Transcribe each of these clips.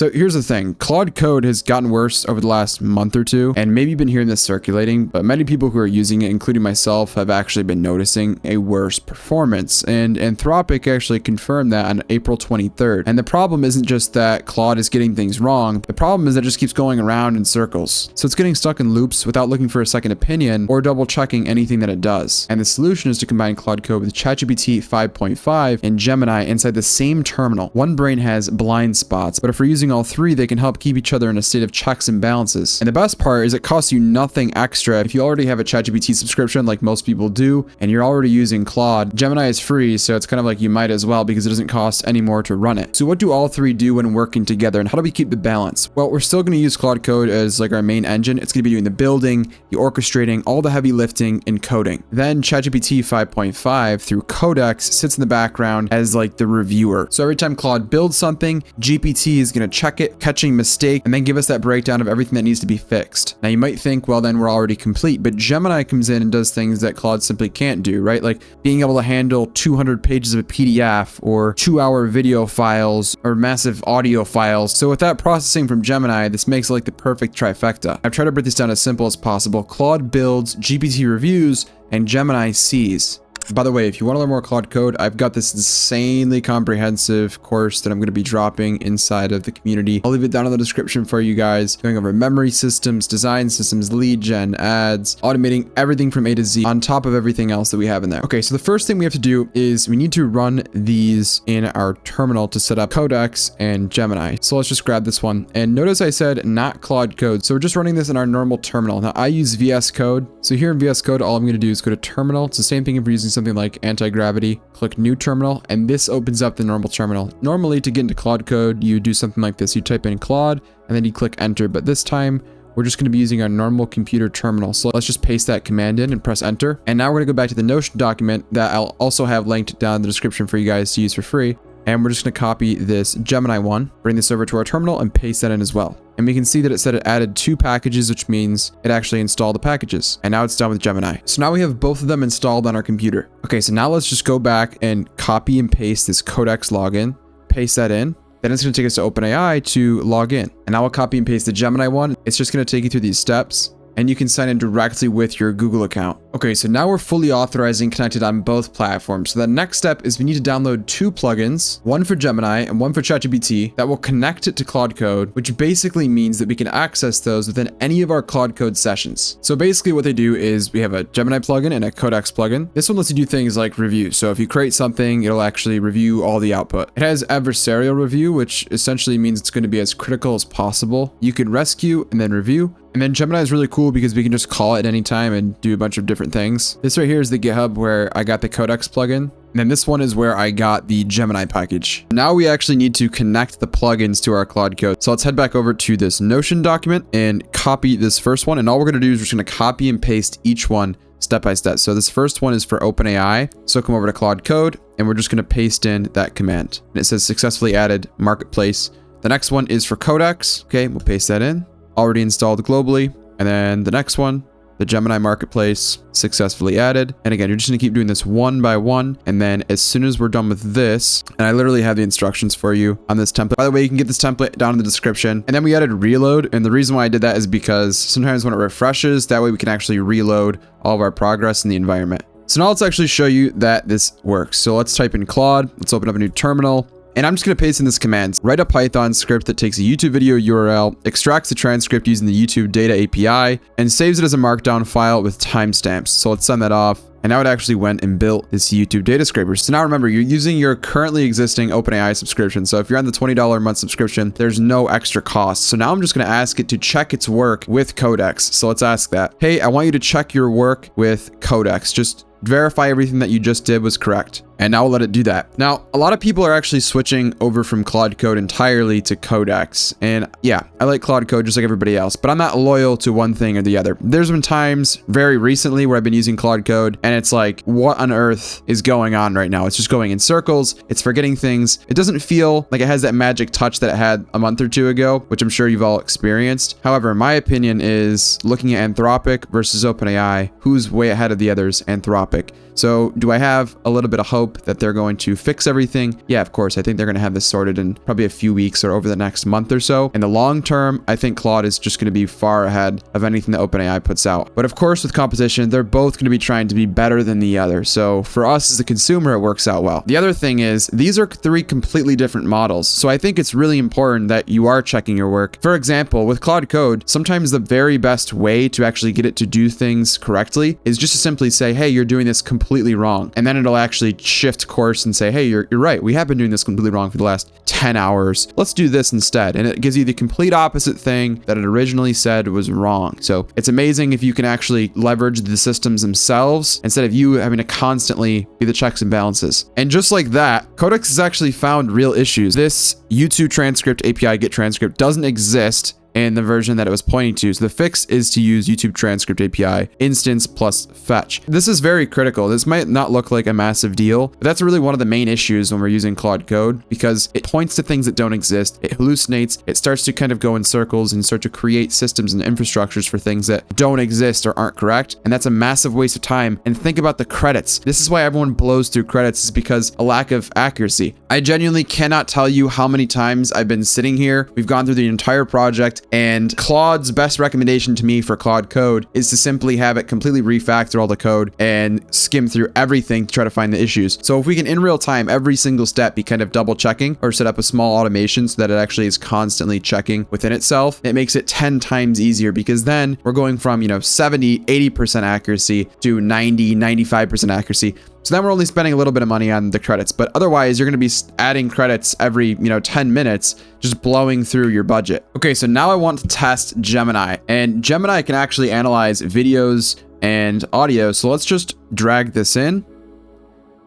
So here's the thing. Claude Code has gotten worse over the last month or two, and maybe you've been hearing this circulating, but many people who are using it, including myself, have actually been noticing a worse performance. And Anthropic actually confirmed that on April 23rd. And the problem isn't just that Claude is getting things wrong. The problem is that it just keeps going around in circles. So it's getting stuck in loops without looking for a second opinion or double checking anything that it does. And the solution is to combine Claude Code with ChatGPT 5.5 and Gemini inside the same terminal. One brain has blind spots, but if we're using all three, they can help keep each other in a state of checks and balances. And the best part is it costs you nothing extra. If you already have a ChatGPT subscription like most people do, and you're already using Claude, Gemini is free, so it's kind of like you might as well because it doesn't cost any more to run it. So what do all three do when working together, and how do we keep the balance? Well, we're still going to use Claude Code as like our main engine. It's going to be doing the building, the orchestrating, all the heavy lifting, and coding. Then ChatGPT 5.5 through Codex sits in the background as like the reviewer. So every time Claude builds something, GPT is going to check it, catching mistake, and then give us that breakdown of everything that needs to be fixed. Now you might think, well, then we're already complete, but Gemini comes in and does things that Claude simply can't do, right? Like being able to handle 200 pages of a PDF or 2-hour video files or massive audio files. So with that processing from Gemini, this makes it like the perfect trifecta. I've tried to break this down as simple as possible. Claude builds, GPT reviews, and Gemini sees. By the way, if you want to learn more Claude Code, I've got this insanely comprehensive course that I'm going to be dropping inside of the community. I'll leave it down in the description for you guys, going over memory systems, design systems, lead gen, ads, automating everything from A to Z on top of everything else that we have in there. Okay, so the first thing we have to do is we need to run these in our terminal to set up Codex and Gemini. So let's just grab this one. And notice I said not Claude Code. So we're just running this in our normal terminal. Now I use VS Code. So here in VS Code, all I'm going to do is go to terminal. It's the same thing if we're using something like anti-gravity, click new terminal, and this opens up the normal terminal. Normally to get into Claude Code, you do something like this. You type in Claude and then you click enter, but this time we're just going to be using our normal computer terminal. So let's just paste that command in and press enter. And now we're going to go back to the Notion document that I'll also have linked down in the description for you guys to use for free. And we're just going to copy this Gemini one, bring this over to our terminal and paste that in as well. And we can see that it said it added 2 packages, which means it actually installed the packages. And now it's done with Gemini. So now we have both of them installed on our computer. Okay, so now let's just go back and copy and paste this Codex login, paste that in. Then it's going to take us to OpenAI to log in. And now I'll copy and paste the Gemini one. It's just going to take you through these steps, and you can sign in directly with your Google account. Okay, so now we're fully authorized and connected on both platforms. So the next step is we need to download 2 plugins, one for Gemini and one for ChatGPT, that will connect it to Claude Code, which basically means that we can access those within any of our Claude Code sessions. So basically what they do is we have a Gemini plugin and a Codex plugin. This one lets you do things like review. So if you create something, it'll actually review all the output. It has adversarial review, which essentially means it's going to be as critical as possible. You can rescue and then review. And then Gemini is really cool because we can just call it anytime and do a bunch of different things. This right here is the GitHub where I got the Codex plugin. And then this one is where I got the Gemini package. Now we actually need to connect the plugins to our Claude Code. So let's head back over to this Notion document and copy this first one. And all we're going to do is we're just going to copy and paste each one step by step. So this first one is for OpenAI. So come over to Claude Code and we're just going to paste in that command. And it says successfully added marketplace. The next one is for Codex. Okay, we'll paste that in. Already installed globally. And then the next one, the Gemini marketplace, successfully added. And again, you're just gonna keep doing this one by one. And then as soon as we're done with this, and I literally have the instructions for you on this template. By the way, you can get this template down in the description. And then we added reload. And the reason why I did that is because sometimes when it refreshes, that way we can actually reload all of our progress in the environment. So now let's actually show you that this works. So let's type in Claude. Let's open up a new terminal. And I'm just going to paste in this command. Write a Python script that takes a YouTube video URL, extracts the transcript using the YouTube data API, and saves it as a markdown file with timestamps. So let's send that off. And now it actually went and built this YouTube data scraper. So now remember, you're using your currently existing OpenAI subscription. So if you're on the $20 a month subscription, there's no extra cost. So now I'm just going to ask it to check its work with Codex. So let's ask that. Hey, I want you to check your work with Codex. Just verify everything that you just did was correct. And now we'll let it do that. Now, a lot of people are actually switching over from Claude Code entirely to Codex. And yeah, I like Claude Code just like everybody else, but I'm not loyal to one thing or the other. There's been times very recently where I've been using Claude Code and it's like, what on earth is going on right now? It's just going in circles. It's forgetting things. It doesn't feel like it has that magic touch that it had a month or two ago, which I'm sure you've all experienced. However, my opinion is looking at Anthropic versus OpenAI, who's way ahead of the others? Anthropic. Anthropic. So do I have a little bit of hope that they're going to fix everything? Yeah, of course. I think they're going to have this sorted in probably a few weeks or over the next month or so. In the long term, I think Claude is just going to be far ahead of anything that OpenAI puts out. But of course, with competition, they're both going to be trying to be better than the other. So for us as a consumer, it works out well. The other thing is these are three completely different models. So I think it's really important that you are checking your work. For example, with Claude Code, sometimes the very best way to actually get it to do things correctly is just to simply say, hey, you're doing this completely wrong. And then it'll actually shift course and say, hey, you're right. We have been doing this completely wrong for the last 10 hours. Let's do this instead. And it gives you the complete opposite thing that it originally said was wrong. So it's amazing if you can actually leverage the systems themselves instead of you having to constantly be the checks and balances. And just like that, Codex has actually found real issues. This YouTube transcript API get transcript doesn't exist in the version that it was pointing to. So the fix is to use YouTube transcript API instance plus fetch. This is very critical. This might not look like a massive deal, but that's really one of the main issues when we're using Claude Code, because it points to things that don't exist. It hallucinates. It starts to kind of go in circles and start to create systems and infrastructures for things that don't exist or aren't correct. And that's a massive waste of time. And think about the credits. This is why everyone blows through credits, is because a lack of accuracy. I genuinely cannot tell you how many times I've been sitting here. We've gone through the entire project, and Claude's best recommendation to me for Claude Code is to simply have it completely refactor all the code and skim through everything to try to find the issues. So if we can in real time, every single step be kind of double checking, or set up a small automation so that it actually is constantly checking within itself, it makes it 10 times easier, because then we're going from, 70, 80% accuracy to 90, 95% accuracy. So then we're only spending a little bit of money on the credits, but otherwise you're going to be adding credits every, 10 minutes, just blowing through your budget. Okay, so now I want to test Gemini, and Gemini can actually analyze videos and audio. So let's just drag this in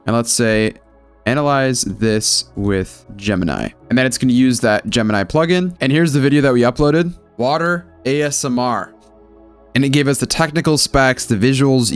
and let's say, analyze this with Gemini. And then it's going to use that Gemini plugin. And here's the video that we uploaded, water ASMR. And it gave us the technical specs, the visuals,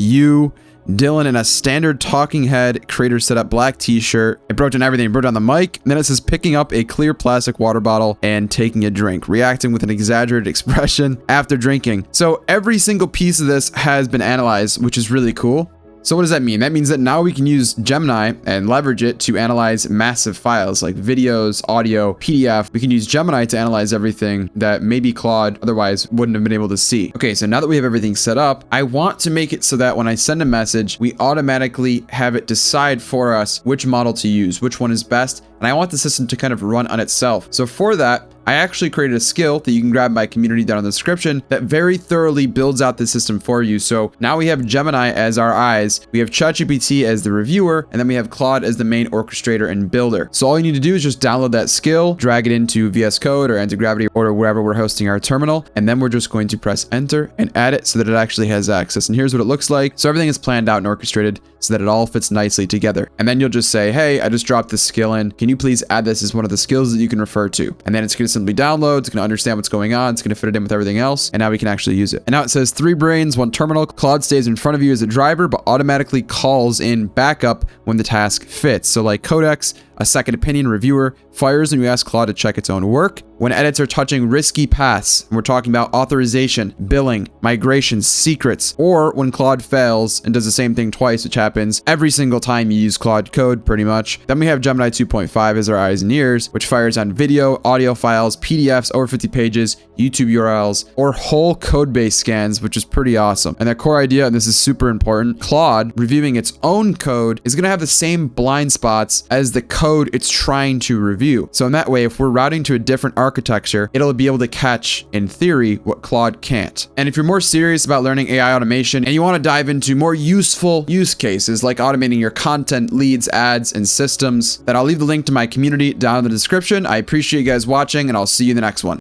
Dylan in a standard talking head, creator setup, black t-shirt. It broke down everything. It broke down the mic. And then it says picking up a clear plastic water bottle and taking a drink, reacting with an exaggerated expression after drinking. So every single piece of this has been analyzed, which is really cool. So what does that mean? That means that now we can use Gemini and leverage it to analyze massive files like videos, audio, PDF. We can use Gemini to analyze everything that maybe Claude otherwise wouldn't have been able to see. Okay, so now that we have everything set up, I want to make it so that when I send a message, we automatically have it decide for us which model to use, which one is best. And I want the system to kind of run on itself. So for that, I actually created a skill that you can grab my community down in the description that very thoroughly builds out the system for you. So now we have Gemini as our eyes, we have ChatGPT as the reviewer, and then we have Claude as the main orchestrator and builder. So all you need to do is just download that skill, drag it into VS Code or Antigravity or wherever we're hosting our terminal, and then we're just going to press enter and add it so that it actually has access. And here's what it looks like. So everything is planned out and orchestrated so that it all fits nicely together. And then you'll just say, hey, I just dropped this skill in. Can you please add this as one of the skills that you can refer to? And then it's going to simply download. It's going to understand what's going on. It's going to fit it in with everything else. And now we can actually use it. And now it says 3 brains, 1 terminal. Claude stays in front of you as a driver, but automatically calls in backup when the task fits. So like Codex, a second opinion reviewer fires when you ask Claude to check its own work. When edits are touching risky paths, and we're talking about authorization, billing, migrations, secrets, or when Claude fails and does the same thing twice, which happens every single time you use Claude Code pretty much. Then we have Gemini 2.5 as our eyes and ears, which fires on video, audio files, PDFs over 50 pages, YouTube URLs, or whole code base scans, which is pretty awesome. And the core idea, and this is super important, Claude reviewing its own code is going to have the same blind spots as the code it's trying to review. So in that way, if we're routing to a different architecture, it'll be able to catch, in theory, what Claude can't. And if you're more serious about learning AI automation and you want to dive into more useful use cases like automating your content, leads, ads, and systems, then I'll leave the link to my community down in the description. I appreciate you guys watching, and I'll see you in the next one.